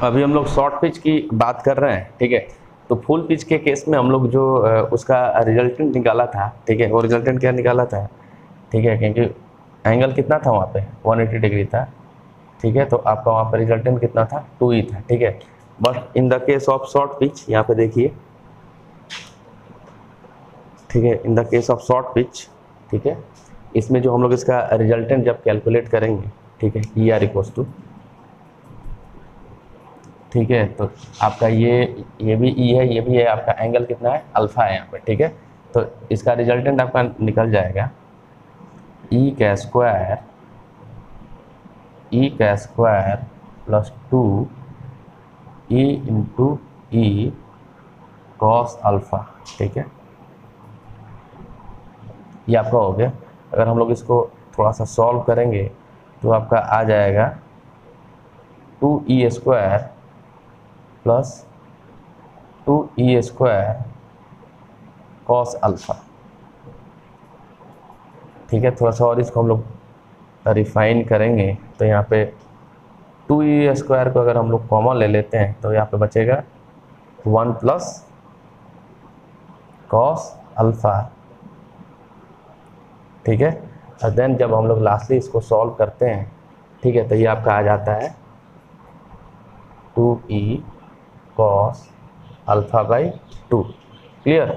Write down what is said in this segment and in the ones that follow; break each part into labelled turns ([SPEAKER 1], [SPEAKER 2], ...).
[SPEAKER 1] अभी हम लोग शॉर्ट पिच की बात कर रहे हैं, ठीक है। तो फुल पिच के केस में हम लोग जो उसका रिजल्टेंट निकाला था, ठीक है, वो रिजल्टेंट क्या निकाला था, ठीक है, क्योंकि एंगल कितना था वहाँ पे 180 डिग्री था, ठीक है। तो आपका वहाँ पर रिजल्टेंट कितना था 2E था, ठीक है। But in the case of short pitch, यहाँ पे देखिए, ठीक है, in the case of short pitch, ठीक है, इसमें जो हम लोग इसका रिजल्टेंट जब कैलकुलेट करेंगे, ठीक है, ER इक्वल्स टू, ठीक है, तो आपका ये भी E है, ये भी है, आपका एंगल कितना है, अल्फा है यहाँ पे, ठीक है। तो इसका रिजल्टेंट आपका निकल जाएगा E का square plus 2E into E cos alpha, ठीक है। ये आपका हो गया। अगर हम लोग इसको थोड़ा सा सॉल्व करेंगे तो आपका आ जाएगा 2E square plus 2E square cos alpha, ठीक है। थोड़ा सा और इसको हम लोग रिफाइन करेंगे तो यहाँ पे 2E स्क्वायर को अगर हम लोग कॉमन ले लेते हैं तो यहाँ पे बचेगा 1 प्लस कॉस अल्फा, ठीक है। और देन जब हम लोग लास्टली इसको सॉल्व करते हैं, ठीक है, तो ये आपका आ जाता है 2E cos alpha by 2, clear.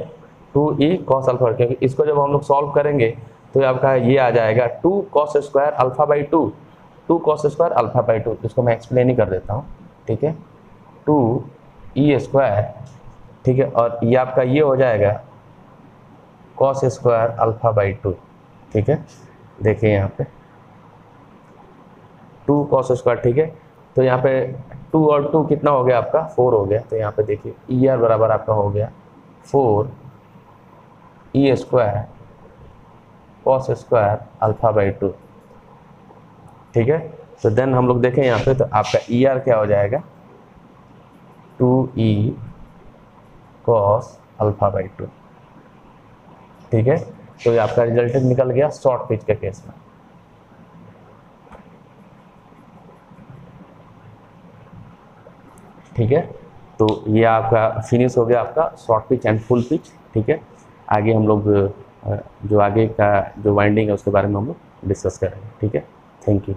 [SPEAKER 1] 2E cos alpha, क्योंकि इसको जब हम लोग सॉल्व करेंगे तो आपका ये आ जाएगा 2 cos square alpha by 2 cos square alpha by 2। इसको मैं एक्सप्लेन ही कर देता हूँ, ठीक है। 2E स्क्वायर, ठीक है, और ये आपका ये हो जाएगा कॉस स्क्वायर अल्फा बाई 2, ठीक है। देखिए यहाँ पे 2 कॉस स्क्वायर, ठीक है। तो यहाँ पे 2 और 2 कितना हो गया आपका 4 हो गया। तो यहाँ पे देखिए ER बराबर आपका हो गया 4E square cos square alpha by 2, ठीक है। तो देन हम लोग देखें यहाँ पे तो आपका ER क्या हो जाएगा 2E कॉस अल्फा बाई 2, ठीक है। तो ये आपका रिजल्टेंट निकल गया शॉर्ट पिच के केस में। ठीक है, तो ये आपका फिनिश हो गया आपका short pitch and full pitch, ठीक है। आगे हम लोग जो आगे का जो वाइंडिंग है उसके बारे में हम लोग डिस्कस करेंगे, ठीक है। Thank you.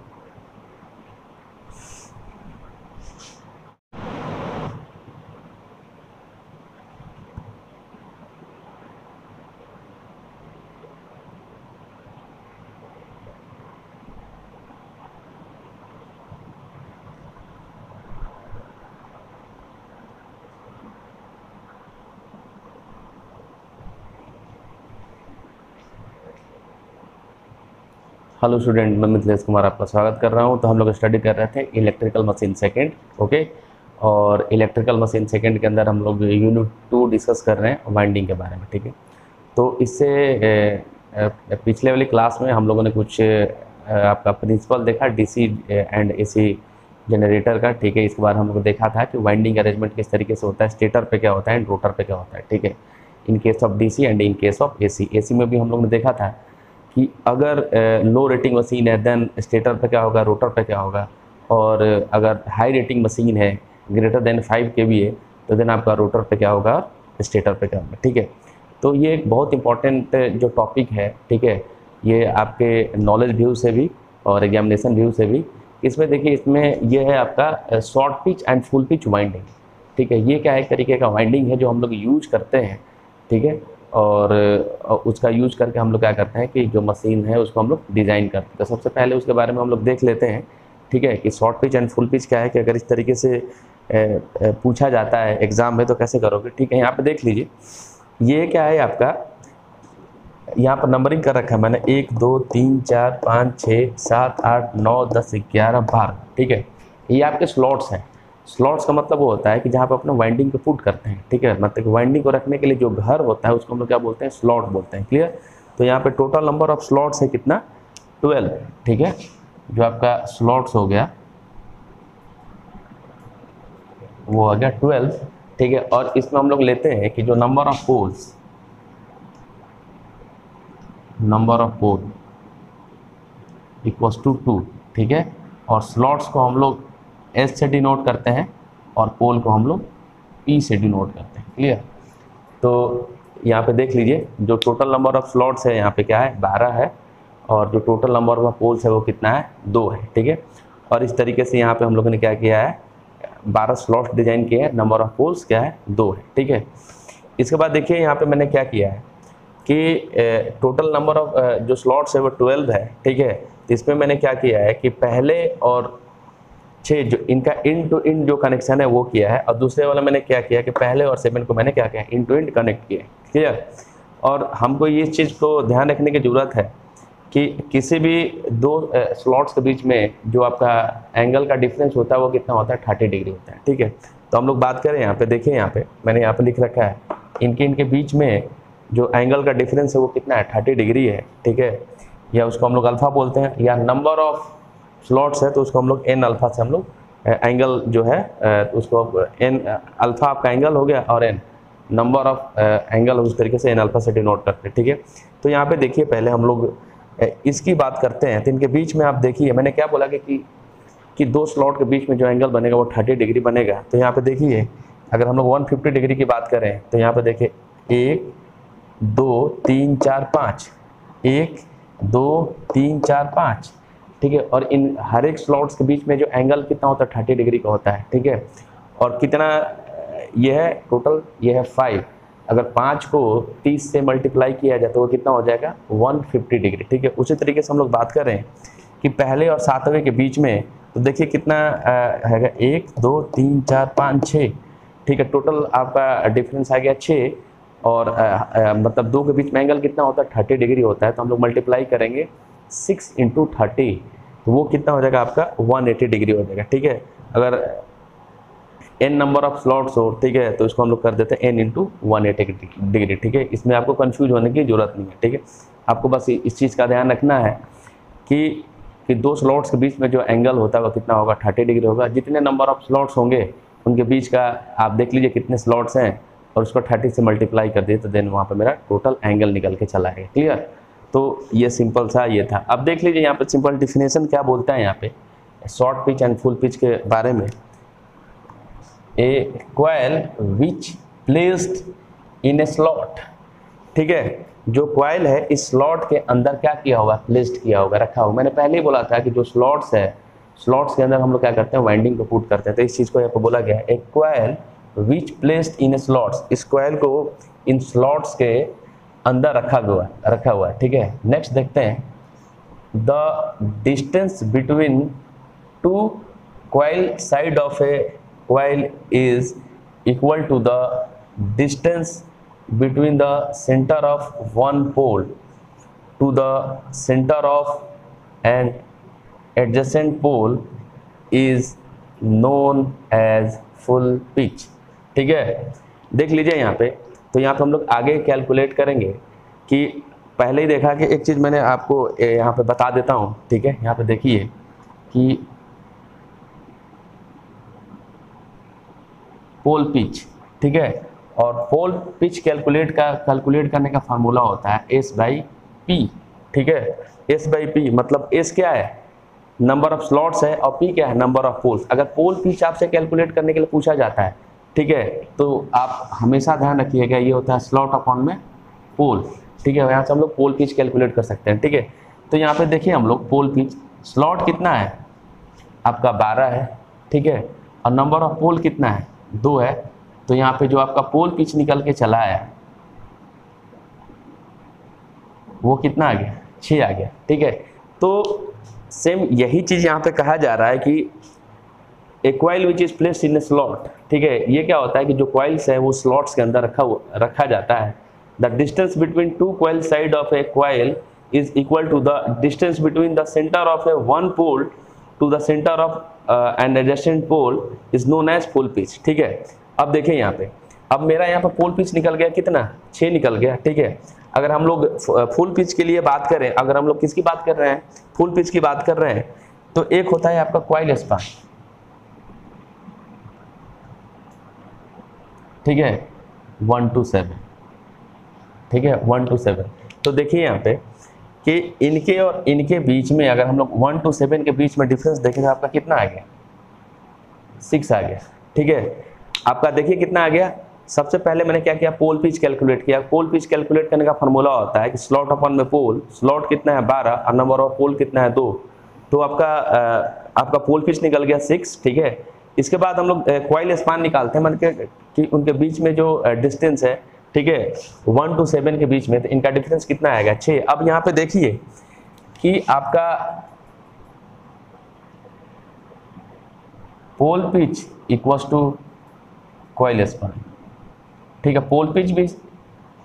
[SPEAKER 1] हेलो स्टूडेंट, मैं मिथिलेश कुमार आपका स्वागत कर रहा हूं। तो हम लोग स्टडी कर रहे थे इलेक्ट्रिकल मशीन सेकंड, ओके। और इलेक्ट्रिकल मशीन सेकंड के अंदर हम लोग यूनिट 2 डिस्कस कर रहे हैं वाइंडिंग के बारे में, ठीक है। तो इससे पिछले वाली क्लास में हम लोगों ने कुछ आपका प्रिंसिपल देखा DC एंड AC जनरेटर का, ठीक है। इसके बाद हम लोग देखा था कि वाइंडिंग अरेंजमेंट किस तरीके से होता है, स्टेटर पे क्या होता है एंड रोटर पे क्या होता है, ठीक है, in case of DC and in case of AC में भी हम लोग ने देखा था कि अगर लो रेटिंग मशीन है देन स्टेटर पे क्या होगा, रोटर पे क्या होगा, और अगर हाई रेटिंग मशीन है ग्रेटर देन 5 kVA है तो देन आपका रोटर पे क्या होगा और स्टेटर पे क्या होगा, ठीक है। तो ये एक बहुत इंपॉर्टेंट जो टॉपिक है, ठीक है, ये आपके नॉलेज व्यू से भी और एग्जामिनेशन व्यू से भी। इसमें देखिए, इसमें ये है आपका short pitch and full pitch winding, ठीक है। ये क्या है, एक तरीके का वाइंडिंग है जो हम लोग यूज करते हैं, ठीक है। और उसका यूज करके हम लोग क्या करते हैं कि जो मशीन है उसको हम लोग डिज़ाइन करते हैं। तो सबसे पहले उसके बारे में हम लोग देख लेते हैं, ठीक है, कि short pitch and full pitch क्या है, कि अगर इस तरीके से पूछा जाता है एग्ज़ाम में तो कैसे करोगे, ठीक है। यहाँ पे देख लीजिए, ये क्या है आपका, यहाँ पर नंबरिंग कर रखा है मैंने 1 2 3 4 5 6 7 8 9 10 11 12, ठीक है। ये आपके स्लॉट्स हैं। स्लॉट्स का मतलब वो होता है कि जहाँ पर अपने वाइंडिंग को पुट करते हैं, ठीक है। मतलब वाइंडिंग को रखने के लिए जो घर होता है उसको हम लोग क्या बोलते हैं, स्लॉट बोलते हैं, क्लियर। तो यहाँ पे टोटल नंबर ऑफ स्लॉट्स है कितना, 12, ठीक है। जो आपका स्लॉट्स हो गया वो हो गया 12, ठीक है। और इसमें हम लोग लेते हैं कि जो number of poles equals to 2, ठीक है। और स्लॉट्स को हम लोग S से डिनोट करते हैं, और पोल को हम लोग P से डिनोट करते हैं। क्लियर? तो यहाँ पे देख लीजिए जो टोटल नंबर ऑफ स्लॉट्स है यहाँ पे क्या है 12 है, और जो टोटल नंबर ऑफ पोल्स है वो कितना है 2 है। ठीक है, और इस तरीके से यहाँ पे हम लोगों ने क्या किया है 12 स्लॉट्स डिजाइन किए हैं, नंबर ऑफ पोल्स क्या है 2 है। ठीक है, इसके बाद देखिए यहाँ पे मैंने क्या किया है कि टोटल नंबर ऑफ जो स्लॉट्स है वो 12 है। ठीक है, इसमें मैंने क्या किया है कि पहले और 6 जो इनका इन टू इन जो कनेक्शन है वो किया है, और दूसरे वाला मैंने क्या किया कि पहले और 7 को मैंने क्या किया इन टू इन कनेक्ट किया। क्लियर? और हमको ये चीज़ को ध्यान रखने की ज़रूरत है कि किसी भी दो स्लॉट्स के बीच में जो आपका एंगल का डिफरेंस होता है वो कितना होता है 30 डिग्री होता है। ठीक है, तो हम लोग बात करें यहाँ पे, देखिए यहाँ पे मैंने यहाँ पे लिख रखा है इनके बीच में जो एंगल का डिफरेंस है वो कितना है 30 डिग्री है। ठीक है, या उसको हम लोग अल्फा बोलते हैं, या नंबर ऑफ स्लॉट्स है तो उसको हम लोग एन अल्फा से हम लोग एंगल जो है उसको एन अल्फा आपका एंगल हो गया और एन नंबर ऑफ एंगल उस तरीके से एन अल्फा से डिनोट करते हैं। ठीक है, तो यहाँ पे देखिए पहले हम लोग इसकी बात करते हैं, तो इनके बीच में आप देखिए मैंने क्या बोला कि दो स्लॉट के बीच में जो एंगल बनेगा वो 30 डिग्री बनेगा। तो यहाँ पे देखिए अगर हम लोग 150 डिग्री की बात करें तो यहाँ पे देखिए 1 2 3 4 5 1 2 3 4 5। ठीक है, और इन हर एक स्लॉट्स के बीच में जो एंगल कितना होता है 30 डिग्री का होता है। ठीक है, और कितना ये है टोटल, ये है 5। अगर 5 को 30 से मल्टीप्लाई किया जाए तो वो कितना हो जाएगा 150 डिग्री। ठीक है, उसी तरीके से हम लोग बात करें कि पहले और 7वें के बीच में तो देखिए कितना है 1 2 3 4 5 6। ठीक है, टोटल आपका डिफरेंस आ गया 6, और मतलब 2 के बीच में एंगल कितना होता है 30 डिग्री होता है। तो हम लोग मल्टीप्लाई करेंगे 6 × 30 तो वो कितना हो जाएगा आपका 180 डिग्री हो जाएगा। ठीक है, अगर n नंबर ऑफ स्लॉट्स हो, ठीक है, तो इसको हम लोग कर देते हैं n × 180 डिग्री। ठीक है, इसमें आपको कंफ्यूज होने की जरूरत नहीं है। ठीक है, आपको बस इस चीज़ का ध्यान रखना है कि दो स्लॉट्स के बीच में जो एंगल होता है वो कितना होगा 30 डिग्री होगा। जितने नंबर ऑफ स्लॉट्स होंगे उनके बीच का आप देख लीजिए कितने स्लॉट्स हैं और उसको 30 से मल्टीप्लाई कर दिए तो देन वहाँ पर मेरा टोटल एंगल निकल के चला है। क्लियर? तो ये सिंपल सा ये था। अब देख लीजिए यहाँ पे सिंपल डिफिनेशन क्या बोलता है यहाँ पे short pitch and full pitch के बारे में। A coil which placed in a slot. ठीक है, जो कॉइल है इस स्लॉट के अंदर क्या किया होगा प्लेस्ड किया होगा, रखा होगा। मैंने पहले ही बोला था कि जो स्लॉट्स है स्लॉट्स के अंदर हम लोग क्या करते हैं वाइंडिंग को पुट करते हैं। तो इस चीज़ को यहाँ पर बोला गया है a coil which placed in a slots. इस कॉइल को इन स्लॉट्स के अंदर रखा हुआ है। ठीक है, नेक्स्ट देखते हैं the distance between two coil side of A coil is equal to the distance between the center of one pole to the center of an adjacent pole is known as full pitch। ठीक है, देख लीजिए यहाँ पे, तो यहाँ पे हम लोग आगे कैलकुलेट करेंगे कि पहले ही देखा कि एक चीज़ मैंने आपको यहाँ पे बता देता हूँ। ठीक है, यहाँ पे देखिए कि पोल पिच। ठीक है, और पोल पिच कैलकुलेट करने का फार्मूला होता है S/P। ठीक है, S/P मतलब S क्या है नंबर ऑफ स्लॉट्स है और P क्या है नंबर ऑफ पोल्स। अगर पोल पिच आपसे कैलकुलेट करने के लिए पूछा जाता है, ठीक है, तो आप हमेशा ध्यान रखिएगा ये होता है स्लॉट अपॉन में पोल। ठीक है, यहाँ से हम लोग पोल पिच कैलकुलेट कर सकते हैं। ठीक है, तो यहाँ पे देखिए हम लोग पोल पिच स्लॉट कितना है आपका 12 है। ठीक है, और नंबर ऑफ पोल कितना है 2 है। तो यहाँ पे जो आपका पोल पिच निकल के चला है वो कितना आ गया 6 आ गया। ठीक है, तो सेम यही चीज़ यहाँ पे कहा जा रहा है कि a coil which is placed in a slot. ठीक है, ये क्या होता है कि जो कॉइल्स है वो स्लॉट्स के अंदर रखा जाता है। The distance between two coil side of a coil is equal to the distance between the centre of a one pole to the centre of an adjacent pole is known as full pitch. ठीक है, अब देखें यहाँ पे, अब मेरा यहाँ पे पोल पिच निकल गया कितना 6 निकल गया। ठीक है, अगर हम लोग फुल पिच के लिए बात करें, अगर हम लोग किसकी बात कर रहे हैं फुल पिच की बात कर रहे हैं, तो एक होता है आपका कॉइल स्पान। ठीक है, 1 to 7। ठीक है, 1 to 7। तो देखिए यहाँ पे कि इनके और इनके बीच में अगर हम लोग 1 to 7 के बीच में डिफरेंस देखें तो आपका कितना आ गया 6 आ गया। ठीक है। आपका देखिए कितना आ गया। सबसे पहले मैंने क्या किया, पोल पिच कैलकुलेट किया। पोल पिच कैलकुलेट करने का फॉर्मूला होता है कि स्लॉट अपॉन में पोल, स्लॉट कितना है 12 और नंबर ऑफ पोल कितना है 2, तो आपका पोल पिच निकल गया 6, ठीक है। इसके बाद हम लोग कॉइल स्पान निकालते हैं, मतलब कि उनके बीच में जो डिस्टेंस है, ठीक है, 1 to 7 के बीच में, तो इनका डिफरेंस कितना आएगा 6। अब यहाँ पे देखिए कि आपका pole pitch equals to coil span, ठीक है। पोल पिच भी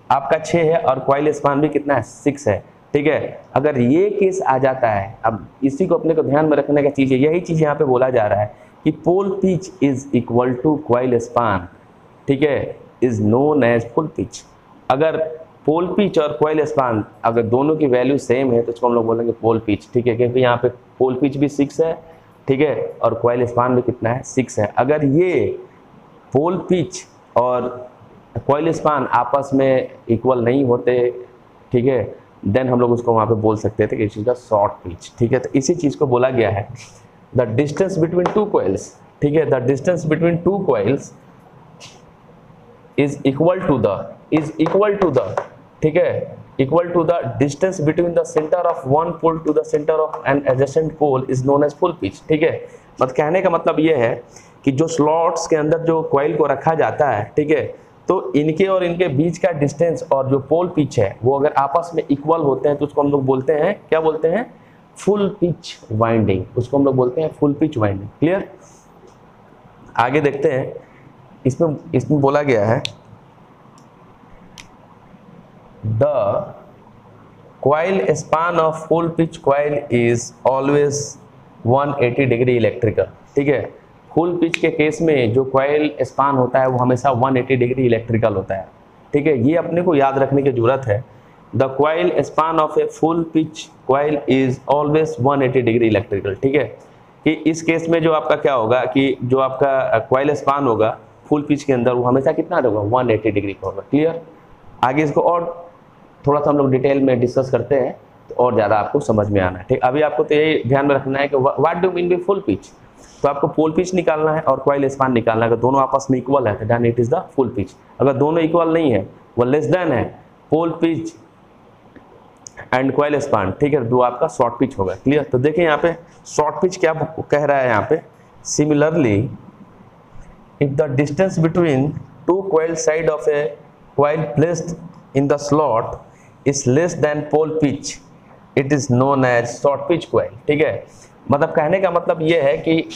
[SPEAKER 1] आपका 6 है और कॉइल स्पान भी कितना है 6 है, ठीक है। अगर ये केस आ जाता है, अब इसी को अपने को ध्यान में रखने का चीज़ है, यही चीज़ यहाँ पे बोला जा रहा है कि pole pitch is equal to coil span, ठीक है, is known as full pitch. अगर पोल पिच और कॉइल स्पान अगर दोनों की वैल्यू सेम है तो इसको हम लोग बोलेंगे पोल पिच, ठीक है, क्योंकि यहाँ पे पोल पिच भी 6 है, ठीक है, और कॉइल स्पान भी कितना है 6 है। अगर ये पोल पिच और कॉइल स्पान आपस में इक्वल नहीं होते, ठीक है, देन हम लोग उसको वहाँ पे बोल सकते थे कि इस चीज़ का शॉर्ट पिच, ठीक है। तो इसी चीज़ को बोला गया है the distance between two coils, ठीक है, the distance between two coils is equal to the, ठीक है, equal to the distance between the centre of one pole to the centre of an adjacent pole is known as full pitch, ठीक है। मतलब कहने का मतलब ये है कि जो स्लॉट्स के अंदर जो कॉइल को रखा जाता है, ठीक है, तो इनके और इनके बीच का डिस्टेंस और जो पोल पिच है वो अगर आपस में इक्वल होते हैं तो उसको हम लोग बोलते हैं, क्या बोलते हैं, फुल पिच वाइंडिंग, उसको हम लोग बोलते हैं फुल पिच वाइंडिंग। क्लियर। आगे देखते हैं, इसमें बोला गया है the coil span of full pitch coil is always 180 degree electrical, ठीक है। फुल पिच के केस में जो कॉइल स्पान होता है वो हमेशा 180 डिग्री इलेक्ट्रिकल होता है, ठीक है। ये अपने को याद रखने की जरूरत है। The coil span of a full pitch coil is always 180 degree electrical, ठीक है। कि इस केस में जो आपका क्या होगा कि जो आपका कॉइल स्पान होगा फुल पिच के अंदर वो हमेशा कितना होगा 180 डिग्री का होगा। क्लियर। आगे इसको और थोड़ा सा हम लोग डिटेल में डिस्कस करते हैं तो और ज़्यादा आपको समझ में आना है, ठीक। अभी आपको तो यही ध्यान में रखना है कि what do mean by full pitch, तो आपको पोल पिच निकालना है और कॉइल स्पान निकालना है। अगर दोनों आपस में इक्वल है तो then it is the full pitch. अगर दोनों इक्वल नहीं है, वो लेस देन है, pole pitch and coil span, ठीक है, दो आपका शॉर्ट पिच होगा। क्लियर। तो देखिए यहाँ पे शॉर्ट पिच क्या कह रहा है यहाँ पे, similarly if the distance between two coil side of a coil placed in the slot is less than pole pitch it is known as short pitch coil, ठीक है। मतलब कहने का मतलब ये है कि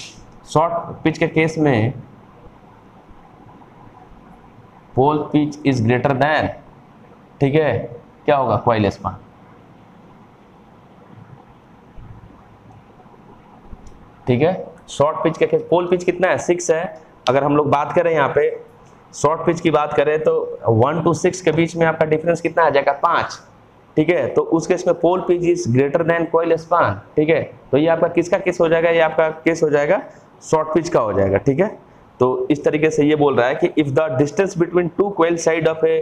[SPEAKER 1] शॉर्ट पिच के केस में pole pitch is greater than, ठीक है, क्या होगा कॉइल स्पान, ठीक है। शॉर्ट पिच के केस पोल पिच कितना है 6 है। अगर हम लोग बात करें यहाँ पे शॉर्ट पिच की बात करें तो 1 to 6 के बीच में आपका डिफरेंस कितना आ जाएगा 5, ठीक है। तो उस केस में pole pitch is greater than coil span, ठीक है। तो ये आपका किसका केस हो जाएगा, ये आपका केस हो जाएगा शॉर्ट पिच का हो जाएगा, ठीक है। तो इस तरीके से ये बोल रहा है कि if the distance between two coil side of a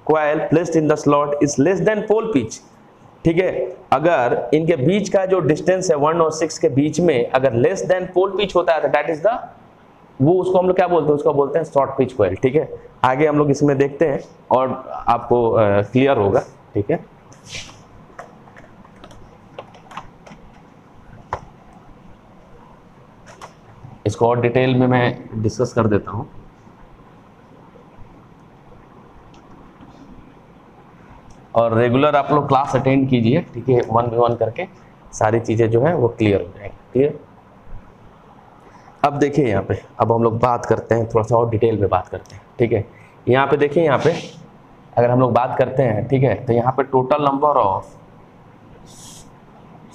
[SPEAKER 1] coil placed in the slot is less than pole pitch, ठीक है। अगर इनके बीच का जो डिस्टेंस है 1 और 6 के बीच में अगर लेस देन पोल पिच होता है तो दैट इज द, वो उसको हम लोग क्या बोलते हैं, उसको बोलते हैं शॉर्ट पिच कॉइल, ठीक है। आगे हम लोग इसमें देखते हैं और आपको क्लियर होगा, ठीक है। इसको और डिटेल में मैं डिस्कस कर देता हूं। और रेगुलर आप लोग क्लास अटेंड कीजिए, ठीक है, 1v1 करके सारी चीजें जो है वो क्लियर हो जाएंगी। क्लियर। अब देखिए यहाँ पे, अब हम लोग बात करते हैं थोड़ा सा और डिटेल में बात करते हैं, ठीक है। यहाँ पे देखिए, यहाँ पे अगर हम लोग बात करते हैं, ठीक है, तो यहाँ पे टोटल नंबर ऑफ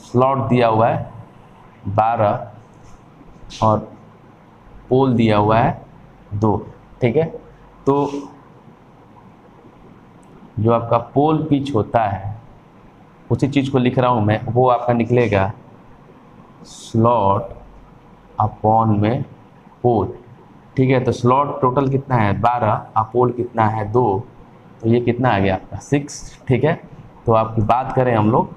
[SPEAKER 1] स्लॉट दिया हुआ है 12 और पोल दिया हुआ है 2, ठीक है। तो जो आपका पोल पिच होता है उसी चीज़ को लिख रहा हूँ मैं, वो आपका निकलेगा स्लॉट अपॉन में पोल, ठीक है। तो स्लॉट टोटल कितना है 12 और पोल कितना है 2, तो ये कितना आ गया आपका 6, ठीक है। तो आपकी बात करें हम लोग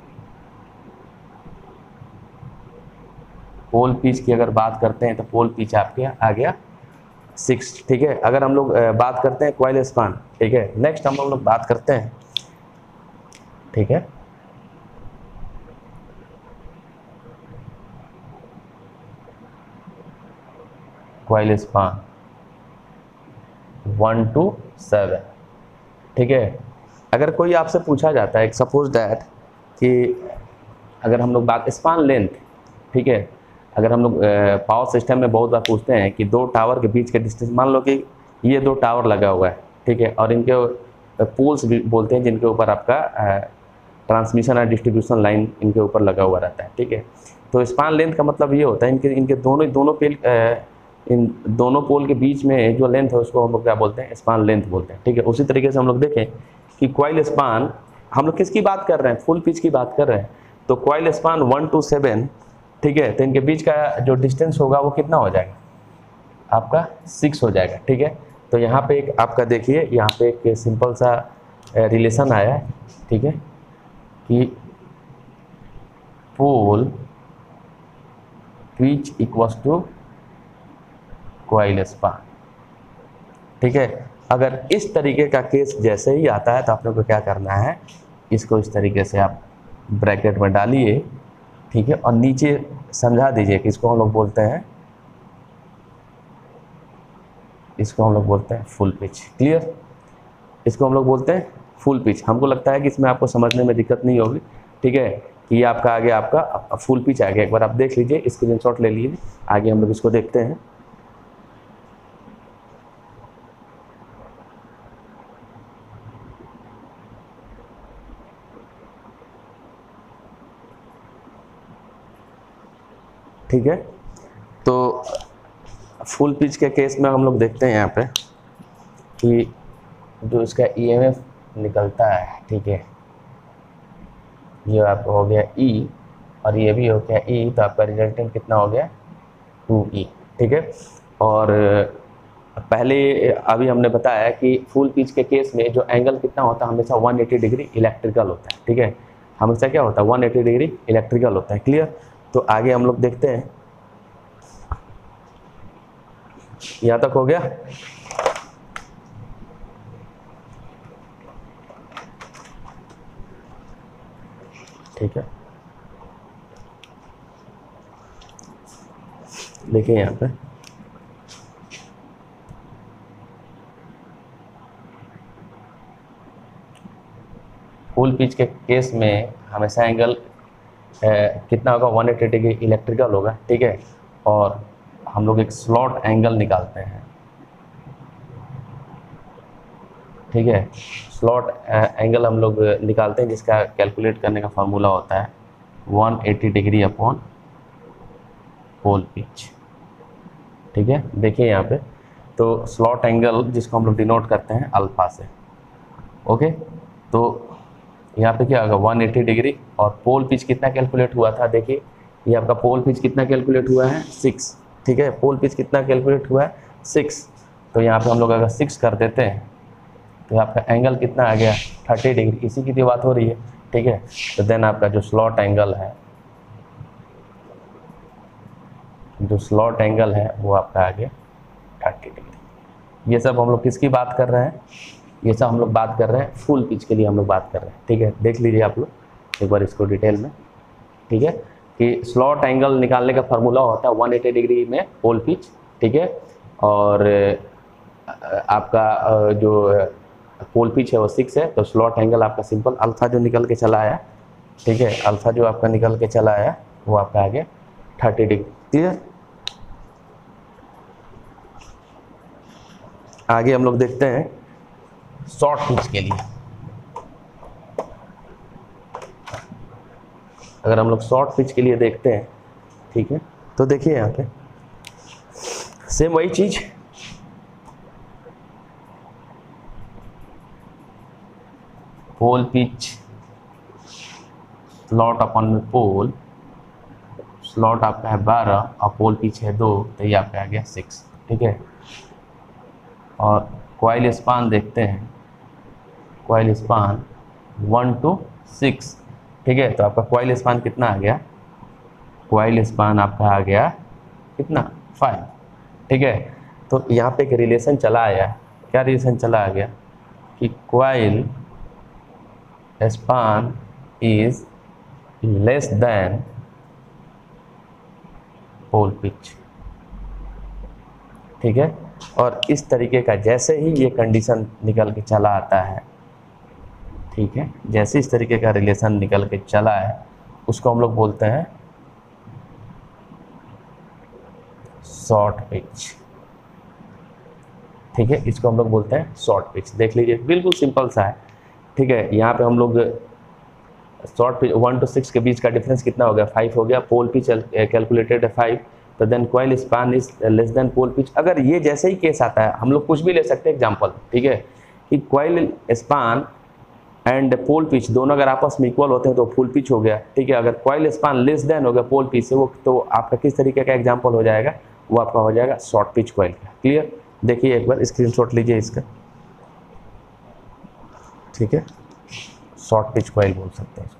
[SPEAKER 1] पोल पिच की अगर बात करते हैं तो पोल पिच आपके आ गया 6, ठीक है। अगर हम लोग बात करते हैं कॉइल स्पान, ठीक है, नेक्स्ट हम लोग बात करते हैं, ठीक है, कॉइल स्पान 1 to 7, ठीक है। अगर कोई आपसे पूछा जाता है, सपोज दैट कि अगर हम लोग बात स्पान लेंथ, ठीक है, अगर हम लोग पावर सिस्टम में बहुत बार पूछते हैं कि दो टावर के बीच का डिस्टेंस, मान लो कि ये दो टावर लगा हुआ है, ठीक है, और इनके पोल्स भी बोलते हैं जिनके ऊपर आपका ट्रांसमिशन और डिस्ट्रीब्यूशन लाइन इनके ऊपर लगा हुआ रहता है, ठीक है। तो स्पान लेंथ का मतलब ये होता है इनके इन दोनों पोल के बीच में जो लेंथ है उसको हम लोग क्या बोलते हैं, स्पान लेंथ बोलते हैं, ठीक है। उसी तरीके से हम लोग देखें कि कॉइल स्पान, हम लोग किसकी बात कर रहे हैं, फुल पिच की बात कर रहे हैं, तो कॉइल स्पान 1 to 7, ठीक है, तो इनके बीच का जो डिस्टेंस होगा वो कितना हो जाएगा, आपका 6 हो जाएगा, ठीक है। तो यहाँ पे एक आपका देखिए, यहाँ पे एक सिंपल सा रिलेशन आया है, ठीक है, कि pole pitch equals to coil span, ठीक है। अगर इस तरीके का केस जैसे ही आता है तो आप लोग को क्या करना है, इसको इस तरीके से आप ब्रैकेट में डालिए, ठीक है, और नीचे समझा दीजिए कि इसको हम लोग बोलते हैं, इसको हम लोग बोलते हैं फुल पिच, क्लियर, इसको हम लोग बोलते हैं फुल पिच। हमको लगता है कि इसमें आपको समझने में दिक्कत नहीं होगी, ठीक है, कि ये आपका आगे आपका फुल पिच आ गया। एक बार आप देख लीजिए, स्क्रीनशॉट ले लीजिए, आगे हम लोग इसको देखते हैं। ठीक है, तो फुल पिच के केस में हम लोग देखते हैं यहाँ पे कि जो इसका ईएमएफ निकलता है, ठीक है, ये आपका हो गया E और ये भी हो गया E, तो आपका रिजल्टेंट कितना हो गया 2E, ठीक है। और पहले अभी हमने बताया कि फुल पिच के केस में जो एंगल कितना होता है, हमेशा 180 डिग्री इलेक्ट्रिकल होता है, ठीक है, हमेशा क्या होता है 180 डिग्री इलेक्ट्रिकल होता है, क्लियर। तो आगे हम लोग देखते हैं, यहाँ तक हो गया, ठीक है। देखिए यहाँ पे फुल पिच के केस में हमेशा एंगल कितना होगा 180 डिग्री इलेक्ट्रिकल होगा, ठीक है। और हम लोग एक स्लॉट एंगल निकालते हैं, ठीक है, स्लॉट एंगल हम लोग निकालते हैं जिसका कैलकुलेट करने का फार्मूला होता है 180 डिग्री अपॉन पोल पिच, ठीक है। देखिए यहाँ पे, तो स्लॉट एंगल जिसको हम लोग डिनोट करते हैं अल्फा से, ओके। तो यहाँ पे क्या होगा 180 डिग्री, और पोल पिच कितना कैलकुलेट हुआ था, देखिए ये आपका पोल पिच कितना कैलकुलेट हुआ है 6, ठीक है, पोल पिच कितना कैलकुलेट हुआ है 6। तो यहाँ पे हम लोग अगर 6 कर देते हैं तो आपका एंगल कितना आ गया 30 डिग्री, इसी की तो बात हो रही है, ठीक है। तो देन आपका जो स्लॉट एंगल है, वो आपका आ गया 30 डिग्री। ये सब हम लोग किसकी बात कर रहे हैं, ये सब हम लोग बात कर रहे हैं फुल पिच के लिए हम लोग बात कर रहे हैं, ठीक है। देख लीजिए आप लोग एक बार इसको डिटेल में, ठीक है, कि स्लॉट एंगल निकालने का फार्मूला होता है 180 डिग्री में पोल पिच, ठीक है। और आपका जो पोल पिच है वो 6 है, तो स्लॉट एंगल आपका सिंपल अल्फा जो निकल के चला आया, ठीक है, अल्फा जो आपका निकल के चला आया वो आपका आ गया 30 डिग्री, क्लियर। आगे हम लोग देखते हैं शॉर्ट पिच के लिए। अगर हम लोग शॉर्ट पिच के लिए देखते हैं, ठीक है, तो देखिए यहाँ पे सेम वही चीज, पोल पिच स्लॉट अपॉन पोल, स्लॉट आपका है 12 और पोल पिच है 2, तो ये आपका आ गया 6, ठीक है। और कॉइल स्पान देखते हैं, कॉइल स्पान 1 to 6, ठीक है, तो आपका कॉइल स्पान कितना आ गया, कॉइल स्पान आपका आ गया कितना 5, ठीक है। तो यहाँ पे एक रिलेशन चला आया है। क्या रिलेशन चला आ गया कि coil span is less than pole pitch. ठीक है, और इस तरीके का जैसे ही ये कंडीशन निकल के चला आता है, ठीक है, जैसे इस तरीके का रिलेशन निकल के चला है उसको हम लोग बोलते हैं शॉर्ट पिच। ठीक है, इसको हम लोग बोलते हैं शॉर्ट पिच। देख लीजिए बिल्कुल सिंपल सा है। ठीक है, यहाँ पे हम लोग शॉर्ट पिच 1 to 6 के बीच का डिफरेंस कितना हो गया, 5 हो गया। पोल पिच कैलकुलेटेड है 5, तो then coil span is less than pole pitch. अगर ये जैसे ही केस आता है हम लोग कुछ भी ले सकते हैं एग्जाम्पल, ठीक है, कि coil span and pole pitch दोनों अगर आपस में इक्वल होते हैं तो फुल पिच हो गया। ठीक है, अगर कॉइल स्पान लेस देन हो गया पोल पिच से, वो तो आपका किस तरीके का एग्जाम्पल हो जाएगा, वो आपका हो जाएगा शॉर्ट पिच कॉइल का। क्लियर, देखिए एक बार स्क्रीनशॉट लीजिए इसका। ठीक है, शॉर्ट पिच कॉइल बोल सकते हैं इसको।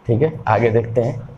[SPEAKER 1] ठीक है, आगे देखते हैं।